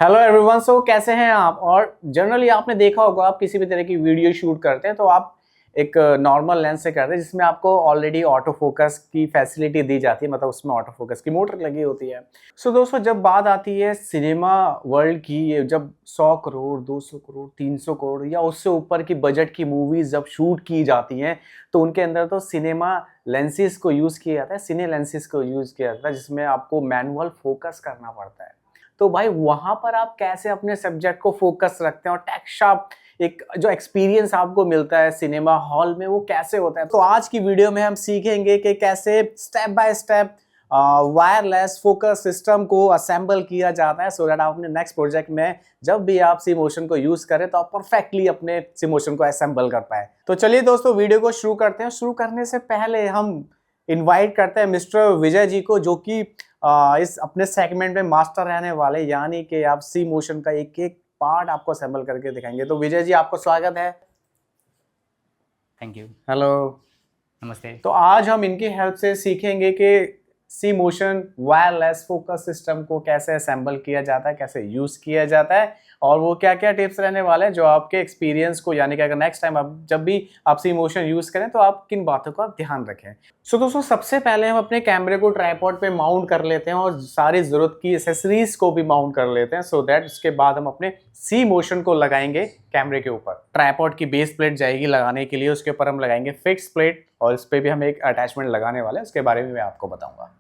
Hello everyone. सो कैसे हैं आप। और जनरली आपने देखा होगा, आप किसी भी तरह की वीडियो शूट करते हैं तो आप एक नॉर्मल लेंस से करते हैं जिसमें आपको ऑलरेडी ऑटो फोकस की फैसिलिटी दी जाती है, मतलब उसमें ऑटो फोकस की मोटर लगी होती है। सो दोस्तों, जब बात आती है सिनेमा वर्ल्ड की, जब 100 करोड़ 200 करोड़ 300 करोड़ या उससे ऊपर की बजट की मूवीज जब शूट की जाती हैं तो उनके अंदर तो सिनेमा लेंसेज को यूज़ किया जाता है, सिने लेंसेज को यूज़ किया जाता है जिसमें आपको मैनुअल फोकस करना पड़ता है। तो भाई वहाँ पर आप कैसे अपने सब्जेक्ट को फोकस रखते हैं और टेक शार्प एक जो एक्सपीरियंस आपको मिलता है सिनेमा हॉल में वो कैसे होता है। तो आज की वीडियो में हम सीखेंगे कि कैसे step by step wireless focus system को असेंबल किया जाता है सो दैट आप अपने नेक्स्ट प्रोजेक्ट में जब भी आप सी मोशन को यूज करें तो आप परफेक्टली अपने सी मोशन को असेंबल कर पाए। तो चलिए दोस्तों, वीडियो को शुरू करते हैं। शुरू करने से पहले हम इनवाइट करते हैं मिस्टर विजय जी को, जो कि इस अपने सेगमेंट में मास्टर रहने वाले, यानी कि आप सी मोशन का एक एक पार्ट आपको असेंबल करके दिखाएंगे। तो विजय जी, आपको स्वागत है। Thank you. हेलो। नमस्ते। तो आज हम इनकी हेल्प से सीखेंगे कि सी मोशन वायरलेस फोकस सिस्टम को कैसे असेंबल किया जाता है, कैसे यूज किया जाता है और वो क्या क्या टिप्स रहने वाले हैं जो आपके एक्सपीरियंस को, यानी कि अगर नेक्स्ट टाइम आप जब भी आप सी मोशन यूज करें तो आप किन बातों का ध्यान रखें। सो दोस्तों, सबसे पहले हम अपने कैमरे को ट्राइपॉड पे माउंट कर लेते हैं और सारी जरूरत की एसेसरीज को भी माउंट कर लेते हैं सो दैट उसके बाद हम अपने सी मोशन को लगाएंगे कैमरे के ऊपर। ट्राइपॉड की बेस प्लेट जाएगी लगाने के लिए, उसके ऊपर हम लगाएंगे फिक्स प्लेट और इस पे भी हम एक अटैचमेंट लगाने वाले हैं, उसके बारे में मैं आपको बताऊंगा।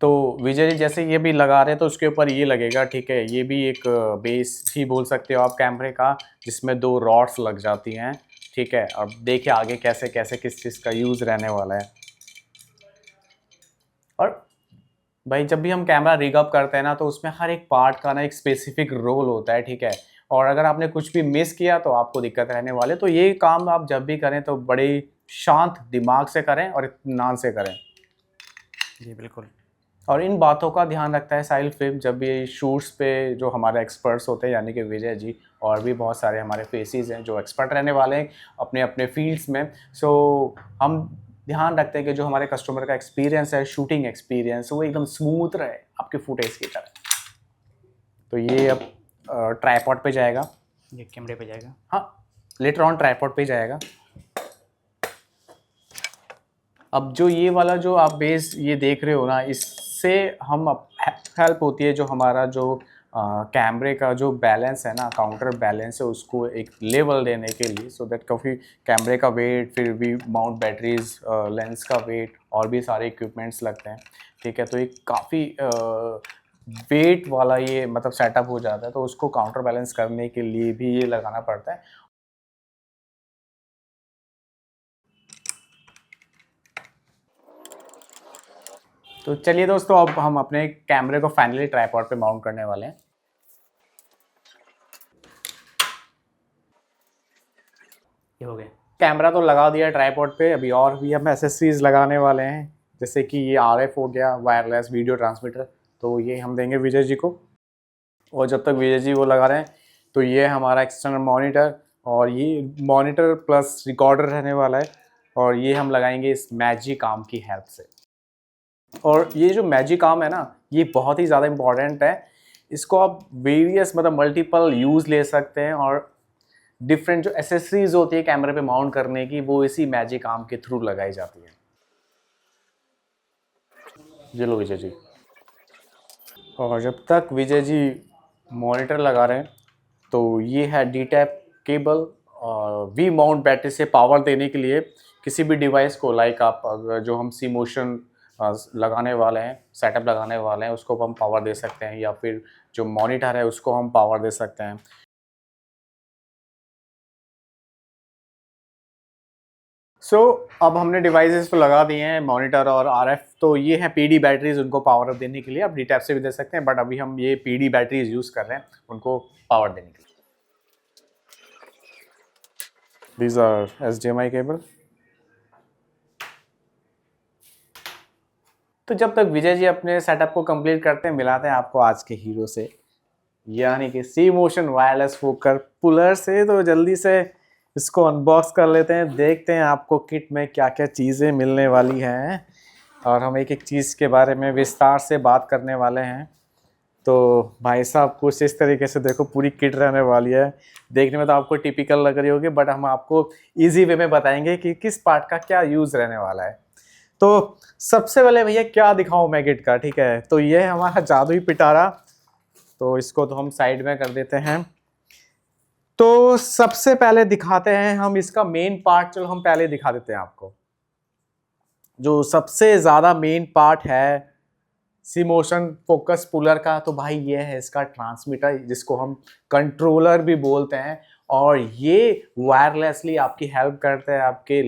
तो विजय जी, जैसे ये भी लगा रहे हैं तो उसके ऊपर ये लगेगा, ठीक है। ये भी एक बेस ही बोल सकते हो आप कैमरे का, जिसमें 2 रॉड्स लग जाती हैं, ठीक है। अब देखिए आगे कैसे कैसे किस चीज़ का यूज़ रहने वाला है। और भाई जब भी हम कैमरा रिग अप करते हैं ना तो उसमें हर एक पार्ट का ना एक स्पेसिफिक रोल होता है, ठीक है। और अगर आपने कुछ भी मिस किया तो आपको दिक्कत रहने वाले। तो ये काम आप जब भी करें तो बड़े शांत दिमाग से करें और इत्मीनान से करें। जी बिल्कुल। और इन बातों का ध्यान रखता है साहिल फिल्म जब भी शूट्स पे जो हमारे एक्सपर्ट्स होते हैं, यानी कि विजय जी और भी बहुत सारे हमारे फेसेस हैं जो एक्सपर्ट रहने वाले हैं अपने अपने फील्ड्स में। सो हम ध्यान रखते हैं कि जो हमारे कस्टमर का एक्सपीरियंस है, शूटिंग एक्सपीरियंस, वो एकदम स्मूथ रहे आपके फुटेज की तरह। तो ये अब ट्राइपॉड पे जाएगा, ये कैमरे पे जाएगा। हाँ लेटर ऑन ट्राइपॉड पे जाएगा। अब जो ये वाला जो आप बेस ये देख रहे हो ना, इससे हम हेल्प होती है जो हमारा जो कैमरे का जो बैलेंस है ना, काउंटर बैलेंस है, उसको एक लेवल देने के लिए, सो दैट काफ़ी कैमरे का वेट, फिर भी माउंट बैटरीज, लेंस का वेट और भी सारे इक्विपमेंट्स लगते हैं, ठीक है। तो एक काफ़ी वेट वाला ये मतलब सेटअप हो जाता है, तो उसको काउंटर बैलेंस करने के लिए भी ये लगाना पड़ता है। तो चलिए दोस्तों, अब हम अपने कैमरे को फाइनली ट्राइपॉड पे माउंट करने वाले हैं। ये हो गया। कैमरा तो लगा दिया ट्राइपॉड पे, अभी और भी हम एसेसरीज लगाने वाले हैं, जैसे कि ये आरएफ हो गया, वायरलेस वीडियो ट्रांसमीटर। तो ये हम देंगे विजय जी को। और जब तक विजय जी वो लगा रहे हैं तो ये हमारा एक्सटर्नल मॉनिटर, और ये मॉनिटर प्लस रिकॉर्डर रहने वाला है, और ये हम लगाएंगे इस मैजिक आर्म की हेल्प से। और ये जो मैजिक आर्म है ना, ये बहुत ही ज़्यादा इम्पॉर्टेंट है। इसको आप वेरियस मतलब मल्टीपल यूज़ ले सकते हैं, और डिफरेंट जो एसेसरीज होती है कैमरे पे माउंट करने की, वो इसी मैजिक आर्म के थ्रू लगाई जाती है। ये लो विजय जी। और जब तक विजय जी मॉनिटर लगा रहे हैं तो ये है D tap cable, we mount battery से पावर देने के लिए किसी भी डिवाइस को, लाइक आप अगर जो हम सी मोशन लगाने वाले हैं, सेटअप लगाने वाले हैं, उसको हम पावर दे सकते हैं, या फिर जो मॉनिटर है उसको हम पावर दे सकते हैं। अब हमने डिवाइसेस तो लगा दिए हैं, मॉनिटर और आरएफ। तो ये है पीडी बैटरीज, उनको पावर देने के लिए आप डी टैप से भी दे सकते हैं, बट अभी हम ये पीडी बैटरीज यूज़ कर रहे हैं उनको पावर देने के लिए। These are HDMI cable. तो जब तक विजय जी अपने सेटअप को कंप्लीट करते हैं, मिलाते हैं आपको आज के हीरो से, यानी कि सी मोशन वायरलेस फोकस पुलर से। तो जल्दी से इसको अनबॉक्स कर लेते हैं, देखते हैं आपको किट में क्या क्या चीज़ें मिलने वाली हैं, और हम एक एक चीज़ के बारे में विस्तार से बात करने वाले हैं। तो भाई साहब कुछ इस तरीके से देखो पूरी किट रहने वाली है। देखने में तो आपको टिपिकल लग रही होगी, बट हम आपको इजी वे में बताएंगे कि किस पार्ट का क्या यूज़ रहने वाला है। तो सबसे पहले भैया क्या दिखाऊं मैं किट का, ठीक है। तो ये है हमारा जादुई पिटारा, तो इसको तो हम साइड में कर देते हैं। तो सबसे पहले दिखाते हैं हम इसका मेन पार्ट। चलो हम पहले दिखा देते हैं आपको जो सबसे ज़्यादा मेन पार्ट है सी मोशन फोकस पुलर का। तो भाई ये है इसका ट्रांसमीटर, जिसको हम कंट्रोलर भी बोलते हैं। और ये वायरलेसली आपकी हेल्प करता है आपके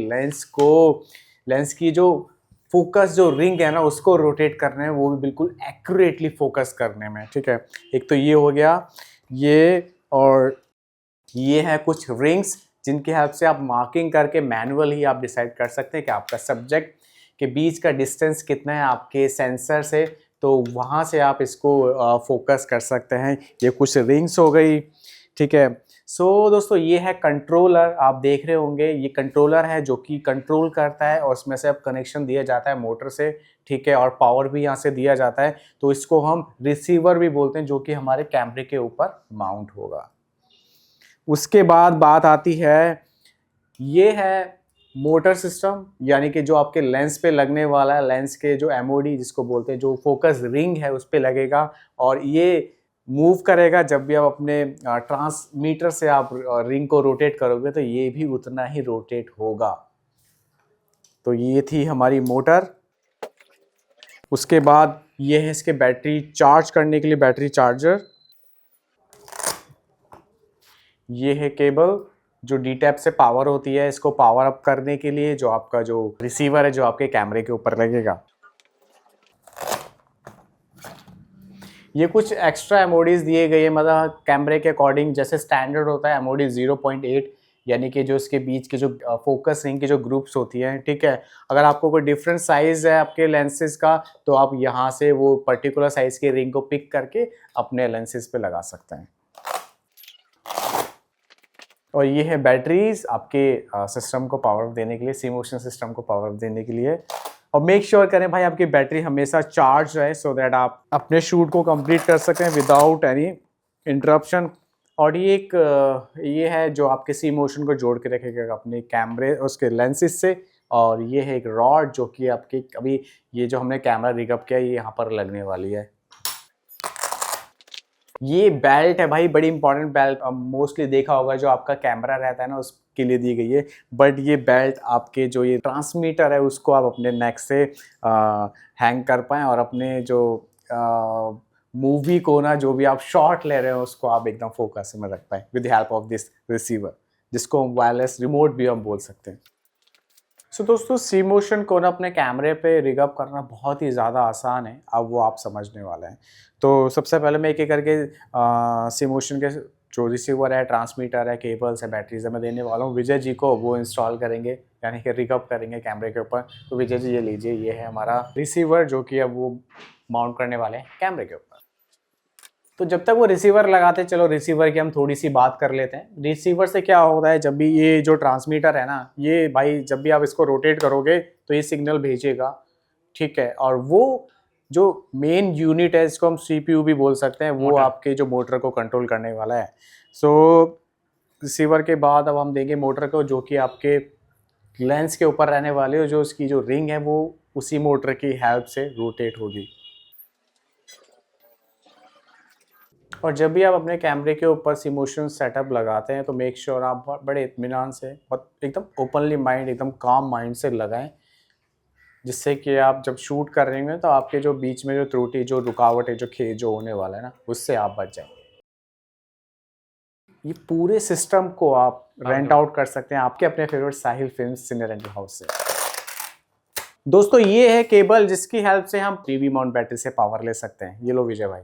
लेंस की जो फोकस जो रिंग है ना उसको रोटेट करने में, वो भी बिल्कुल एक्यूरेटली फोकस करने में, ठीक है। एक तो ये हो गया ये, और ये है कुछ रिंग्स जिनकी हेल्प से आप मार्किंग करके मैनुअल ही आप डिसाइड कर सकते हैं कि आपका सब्जेक्ट के बीच का डिस्टेंस कितना है आपके सेंसर से, तो वहाँ से आप इसको फोकस कर सकते हैं। ये कुछ रिंग्स हो गई, ठीक है। सो दोस्तों ये है कंट्रोलर, आप देख रहे होंगे ये कंट्रोलर है जो कि कंट्रोल करता है और उसमें से अब कनेक्शन दिया जाता है मोटर से, ठीक है, और पावर भी यहाँ से दिया जाता है। तो इसको हम रिसीवर भी बोलते हैं, जो कि हमारे कैमरे के ऊपर माउंट होगा। उसके बाद बात आती है, ये है मोटर सिस्टम, यानी कि जो आपके लेंस पे लगने वाला है, लेंस के जो एमओडी जिसको बोलते हैं, जो फोकस रिंग है उस पे लगेगा और ये मूव करेगा। जब भी आप अपने ट्रांसमीटर से आप रिंग को रोटेट करोगे तो ये भी उतना ही रोटेट होगा। तो ये थी हमारी मोटर। उसके बाद ये है इसके बैटरी चार्ज करने के लिए बैटरी चार्जर। ये है केबल जो डी टैप से पावर होती है, इसको पावर अप करने के लिए जो आपका जो रिसीवर है जो आपके कैमरे के ऊपर लगेगा। ये कुछ एक्स्ट्रा एमओडीज दिए गए हैं, मतलब कैमरे के अकॉर्डिंग। जैसे स्टैंडर्ड होता है एमओडी 0.8, यानी कि जो इसके बीच के जो फोकस रिंग की जो ग्रुप्स होती हैं, ठीक है। अगर आपको कोई डिफरेंट साइज है आपके लेंसेज का तो आप यहाँ से वो पर्टिकुलर साइज के रिंग को पिक करके अपने लेंसेज पे लगा सकते हैं। और ये है बैटरीज आपके सिस्टम को पावर देने के लिए, सी मोशन सिस्टम को पावर देने के लिए। और मेक श्योर करें भाई आपकी बैटरी हमेशा चार्ज रहे, सो दैट आप अपने शूट को कंप्लीट कर सकें विदाउट एनी इंटरप्शन। और ये है जो आपके सी मोशन को जोड़ के रखेगा अपने कैमरे उसके लेंसेज से। और ये है एक रॉड जो कि आपकी अभी ये जो हमने कैमरा रिगअप किया ये यहाँ पर लगने वाली है। ये बेल्ट है भाई, बड़ी इंपॉर्टेंट बेल्ट, मोस्टली देखा होगा जो आपका कैमरा रहता है ना उसके लिए दी गई है। बट ये बेल्ट आपके जो ये ट्रांसमीटर है उसको आप अपने नेक से हैंग कर पाएँ और अपने जो मूवी को ना जो भी आप शॉट ले रहे हो उसको आप एकदम फोकस में रख पाएँ with the help of this receiver, जिसको हम वायरलेस रिमोट भी हम बोल सकते हैं। सो दोस्तों सी मोशन को ना अपने कैमरे पे रिग अप करना बहुत ही ज़्यादा आसान है, अब वो आप समझने वाले हैं। तो सबसे पहले मैं एक एक करके सी मोशन के जो रिसीवर है, ट्रांसमीटर है, केबल्स है, बैटरीज है, मैं देने वाला हूँ। विजय जी को वो इंस्टॉल करेंगे, यानी कि रिग अप करेंगे कैमरे के ऊपर। तो विजय जी ये लीजिए, ये है हमारा रिसीवर जो कि अब वो माउंट करने वाले हैं कैमरे के ऊपर। तो जब तक वो रिसीवर लगाते हैं, चलो रिसीवर की हम थोड़ी सी बात कर लेते हैं। रिसीवर से क्या होता है, जब भी ये जो ट्रांसमीटर है ना, ये भाई जब भी आप इसको रोटेट करोगे तो ये सिग्नल भेजेगा, ठीक है। और वो जो मेन यूनिट है, इसको हम सीपीयू भी बोल सकते हैं, वो आपके जो मोटर को कंट्रोल करने वाला है। सो रिसीवर के बाद अब हम देंगे मोटर को, जो कि आपके लेंस के ऊपर रहने वाले हो, जो उसकी जो रिंग है वो उसी मोटर की हेल्प से रोटेट होगी। और जब भी आप अपने कैमरे के ऊपर सी मोशन सेटअप लगाते हैं तो मेक श्योर आप बड़े इत्मीनान से, बहुत एकदम ओपनली माइंड, एकदम काम माइंड से लगाएं, जिससे कि आप जब शूट कर रहे हैं तो आपके जो बीच में जो त्रुटि, जो रुकावट है, जो होने वाला है ना, उससे आप बच जाएंगे। ये पूरे सिस्टम को आप रेंट आउट कर सकते हैं आपके अपने फेवरेट साहिल फिल्म्स सिने रेंटल हाउस से। दोस्तों ये है केबल जिसकी हेल्प से हम 3V माउंट बैटरी से पावर ले सकते हैं। ये लो विजय भाई,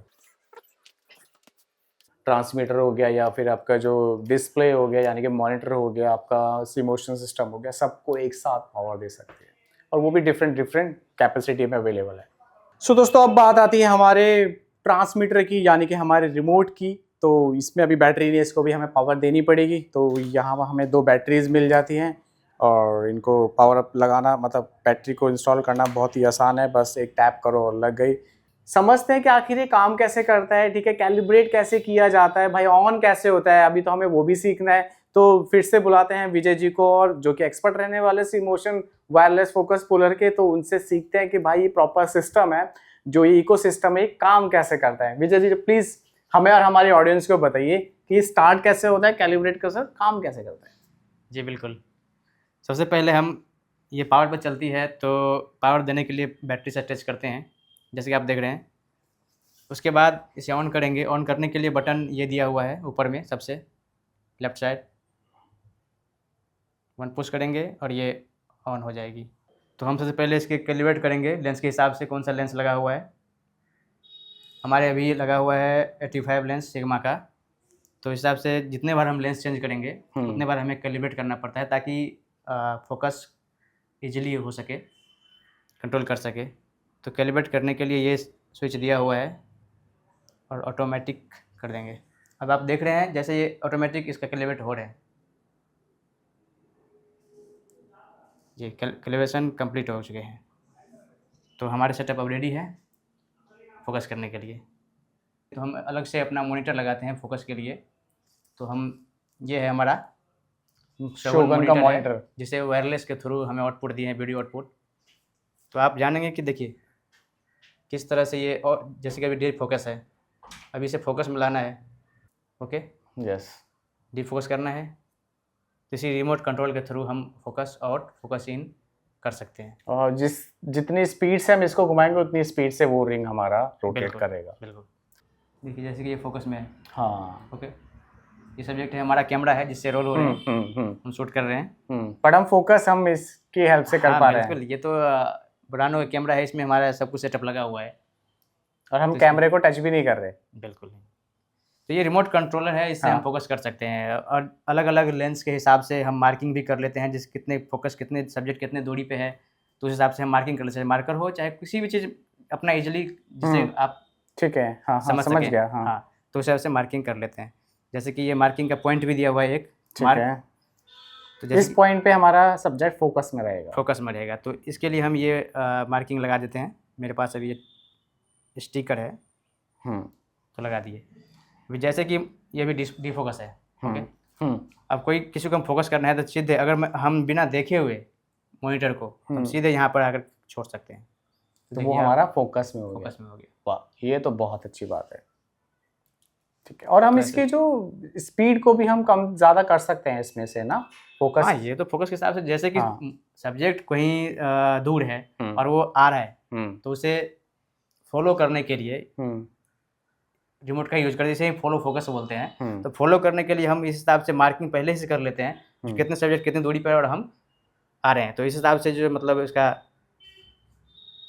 ट्रांसमीटर हो गया या फिर आपका जो डिस्प्ले हो गया, यानी कि मॉनिटर हो गया, आपका सी मोशन सिस्टम हो गया, सबको एक साथ पावर दे सकते हैं और वो भी डिफरेंट कैपेसिटी में अवेलेबल है। सो दोस्तों अब बात आती है हमारे ट्रांसमीटर की, यानी कि हमारे रिमोट की। तो इसमें अभी बैटरी नहीं है, इसको भी हमें पावर देनी पड़ेगी। तो यहाँ हमें 2 बैटरीज मिल जाती हैं और इनको पावर अप लगाना, मतलब बैटरी को इंस्टॉल करना बहुत ही आसान है, बस एक टैप करो और लग गई। समझते हैं कि आखिर ये काम कैसे करता है, ठीक है, कैलिब्रेट कैसे किया जाता है, भाई ऑन कैसे होता है, अभी तो हमें वो भी सीखना है। तो फिर से बुलाते हैं विजय जी को, और जो कि एक्सपर्ट रहने वाले सिमोशन वायरलेस फोकस पुलर के, तो उनसे सीखते हैं कि भाई ये प्रॉपर सिस्टम है, जो ये इकोसिस्टम है, काम कैसे करता है। विजय जी प्लीज हमें और हमारी ऑडियंस को बताइए कि स्टार्ट कैसे होता है, कैलिब्रेट कैसे, काम कैसे करता है। जी बिल्कुल। सबसे पहले हम ये पावर पर चलती है तो पावर देने के लिए बैटरी से अटैच करते हैं, जैसे कि आप देख रहे हैं। उसके बाद इसे ऑन करेंगे। ऑन करने के लिए बटन ये दिया हुआ है ऊपर में सबसे लेफ्ट साइड, वन पुश करेंगे और ये ऑन हो जाएगी। तो हम सबसे पहले इसके कैलिब्रेट करेंगे लेंस के हिसाब से, कौन सा लेंस लगा हुआ है। हमारे अभी लगा हुआ है 85 लेंस सिग्मा का। तो इस हिसाब से जितने बार हम लेंस चेंज करेंगे उतने बार हमें कैलिब्रेट करना पड़ता है, ताकि फोकस इजीली हो सके, कंट्रोल कर सके। तो कैलिब्रेट करने के लिए ये स्विच दिया हुआ है और ऑटोमेटिक कर देंगे। अब आप देख रहे हैं जैसे ये ऑटोमेटिक इसका कैलिब्रेट हो रहे हैं। ये कैलिब्रेशन कंप्लीट हो चुके हैं। तो हमारे सेटअप अब रेडी है फोकस करने के लिए। तो हम अलग से अपना मॉनिटर लगाते हैं फोकस के लिए। तो हम ये है हमारा शोगन का मॉनिटर, जिसे वायरलेस के थ्रू हमें आउटपुट दिए हैं, वीडियो आउटपुट। तो आप जानेंगे कि देखिए किस तरह से ये, और जैसे कि अभी डीप फोकस है, अभी इसे फोकस में लाना है। ओके, यस, डीप फोकस करना है। तो इसी रिमोट कंट्रोल के थ्रू हम फोकस आउट फोकस इन कर सकते हैं। और जितनी स्पीड से हम इसको घुमाएंगे उतनी स्पीड से वो रिंग हमारा रोटेट करेगा। बिल्कुल। देखिए जैसे कि ये फोकस में है। हाँ, ओके, ये सब्जेक्ट है, हमारा कैमरा है जिससे रोल हो रहे हैं, हम शूट कर रहे हैं। बट हम फोकस हम इसकी हेल्प से कर पा रहे हैं। बिल्कुल, ये तो ब्रांडो कैमरा है, इसमें हमारा सब कुछ सेटअप लगा हुआ है और हम कैमरे को टच भी नहीं कर रहे। बिल्कुल नहीं। तो ये रिमोट कंट्रोलर है, इससे हाँ। हम फोकस कर सकते हैं। और अलग अलग लेंस के हिसाब से हम मार्किंग भी कर लेते हैं, जिस कितने फोकस, कितने सब्जेक्ट कितने दूरी पे है, तो उस हिसाब से हम मार्किंग कर लेते हैं। मार्कर हो चाहे किसी भी चीज़ अपना इजीली जिसे आप ठीक है, हाँ हाँ समझ गया। हाँ, तो उस हिसाब से मार्किंग कर लेते हैं। जैसे कि ये मार्किंग का पॉइंट भी दिया हुआ है एक ठीक है। तो इस पॉइंट पे हमारा सब्जेक्ट फोकस में रहेगा। फोकस में रहेगा। तो इसके लिए हम ये मार्किंग लगा देते हैं। मेरे पास अभी ये स्टिकर है, तो लगा दिए। अभी जैसे कि ये भी डी फोकस है। ओके, अब कोई किसी को हम फोकस करना है तो सीधे, अगर हम बिना देखे हुए मॉनिटर को हम सीधे यहाँ पर आकर छोड़ सकते हैं, तो वो हमारा फोकस में हो गया। फोकस में हो गया। वाह, ये तो बहुत अच्छी बात है। ठीक है, और हम इसकी जो स्पीड को भी हम कम ज़्यादा कर सकते हैं इसमें से ना, फोकस। हाँ, ये तो फोकस के हिसाब से, जैसे कि सब्जेक्ट कहीं दूर है और वो आ रहा है, तो उसे फॉलो करने के लिए रिमोट का यूज करते हैं, इसे फॉलो फोकस बोलते हैं। तो फॉलो करने के लिए हम इस हिसाब से मार्किंग पहले से कर लेते हैं, कितने सब्जेक्ट कितनी दूरी पर और हम आ रहे हैं, तो इस हिसाब से जो मतलब इसका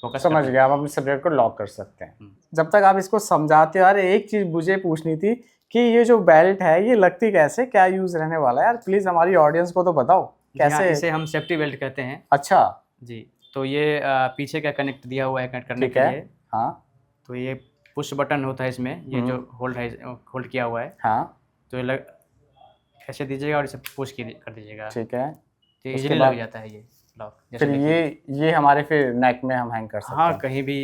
फोकस। समझ गया, आप अपने सब्जेक्ट को लॉक कर सकते हैं। जब तक आप इसको समझाते हो, अरे एक चीज़ मुझे पूछनी थी कि ये जो बेल्ट है ये लगती कैसे, क्या यूज़ रहने वाला है यार, प्लीज़ हमारी ऑडियंस को तो बताओ कैसे। इसे हम सेफ्टी बेल्ट कहते हैं। अच्छा जी, तो ये पीछे का कनेक्ट दिया हुआ है कनेक्ट करने के लिए। हाँ, तो ये पुश बटन होता है इसमें, ये जो होल्ड है, होल्ड किया हुआ है। हाँ, तो ये ऐसे दीजिएगा और इसे पुश कर दीजिएगा। ठीक है, तो इजीली लग जाता है ये लॉक। फिर ये हमारे फिर नेक में हम हैंग कर सकते हैं। हाँ, कहीं भी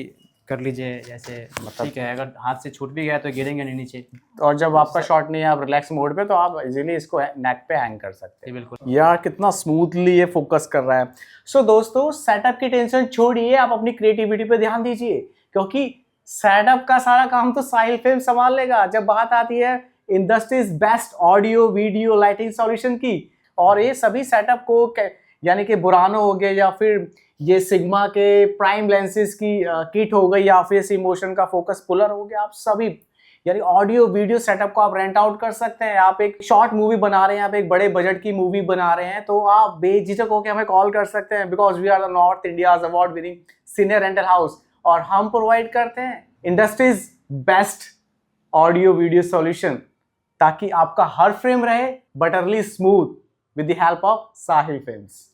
कर लीजिए जैसे, मतलब ठीक है। अगर हाथ से छूट भी गया तो गिरेंगे नहीं नीचे। और जब आपका शॉट नहीं है, आप रिलैक्स मोड पे, तो आप इजीली इसको नेक पे हैंग कर सकते हैं। बिल्कुल यार कितना स्मूथली ये फोकस कर रहा है। सो दोस्तों, सेटअप की टेंशन छोड़िए, आप अपनी क्रिएटिविटी पे ध्यान दीजिए, क्योंकि सेटअप का सारा काम तो साहिल फिल्म संभाल लेगा। जब बात आती है industries best audio video lighting solution की, और ये सभी सेटअप को यानी कि बुरानो हो गया, या फिर ये सिग्मा के प्राइम लेंसेज की किट हो गई, या फिर सिमोशन का फोकस पुलर हो गया, आप सभी यानी ऑडियो वीडियो सेटअप को आप रेंट आउट कर सकते हैं। आप एक शॉर्ट मूवी बना रहे हैं, आप एक बड़े बजट की मूवी बना रहे हैं, तो आप बेझिझक होकर हमें कॉल कर सकते हैं, because we are the North India's award winning senior rental house, और हम प्रोवाइड करते हैं industries best audio video solution, ताकि आपका हर फ्रेम रहे butterly smooth with the help of Sahil films.